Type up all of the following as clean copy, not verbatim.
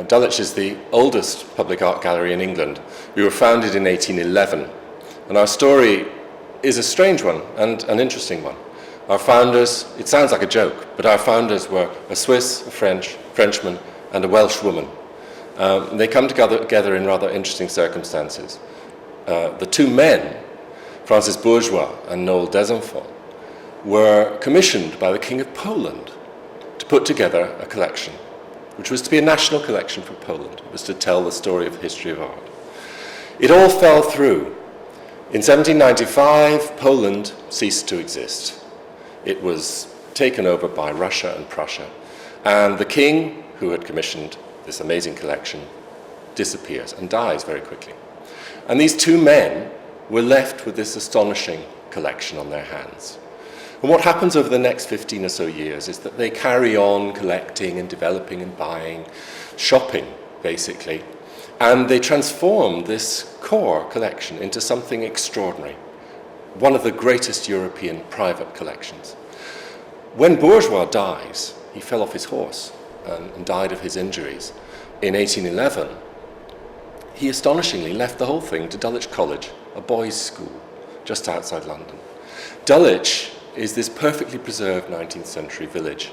Dulwich is the oldest public art gallery in England. We were founded in 1811, and our story is a strange one and an interesting one. Our founders, it sounds like a joke, but our founders were a Swiss, a Frenchman, and a Welsh woman. They come together in rather interesting circumstances. The two men, Francis Bourgeois and Noel Desenfants, were commissioned by the King of Poland to put together a collection, which was to be a national collection for Poland. It was to tell the story of the history of art. It all fell through. In 1795, Poland ceased to exist. It was taken over by Russia and Prussia, and the king, who had commissioned this amazing collection, disappears and dies very quickly. And these two men were left with this astonishing collection on their hands. And what happens over the next 15 or so years is that they carry on collecting and developing and buying, shopping, basically, and they transform this core collection into something extraordinary, one of the greatest European private collections. When Bourgeois dies, he fell off his horse and died of his injuries. In 1811, he astonishingly left the whole thing to Dulwich College, a boys' school just outside London. Dulwich is this perfectly preserved 19th century village.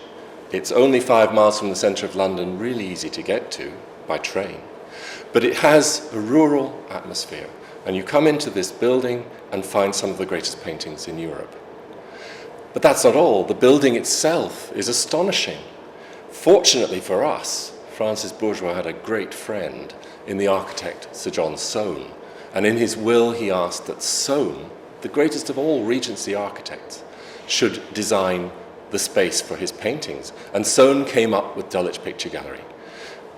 It's only 5 miles from the centre of London, really easy to get to by train. But it has a rural atmosphere, and you come into this building and find some of the greatest paintings in Europe. But that's not all. The building itself is astonishing. Fortunately for us, Francis Bourgeois had a great friend in the architect Sir John Soane, and in his will he asked that Soane, the greatest of all Regency architects, should design the space for his paintings. And Soane came up with Dulwich Picture Gallery.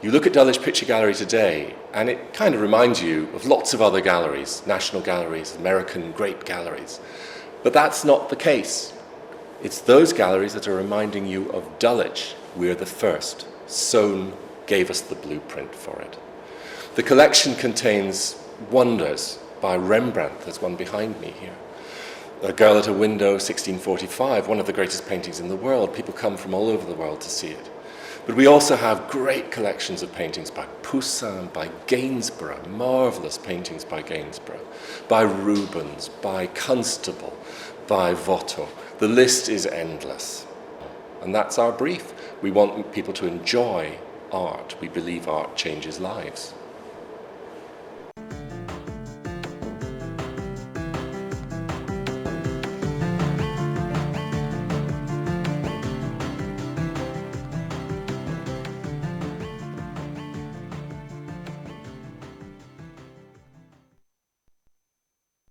You look at Dulwich Picture Gallery today, and it kind of reminds you of lots of other galleries, national galleries, American great galleries. But that's not the case. It's those galleries that are reminding you of Dulwich. We're the first. Soane gave us the blueprint for it. The collection contains wonders by Rembrandt. There's one behind me here. A Girl at a Window, 1645, one of the greatest paintings in the world. People come from all over the world to see it. But we also have great collections of paintings by Poussin, by Gainsborough, marvelous paintings by Gainsborough, by Rubens, by Constable, by Watteau. The list is endless. And that's our brief. We want people to enjoy art. We believe art changes lives.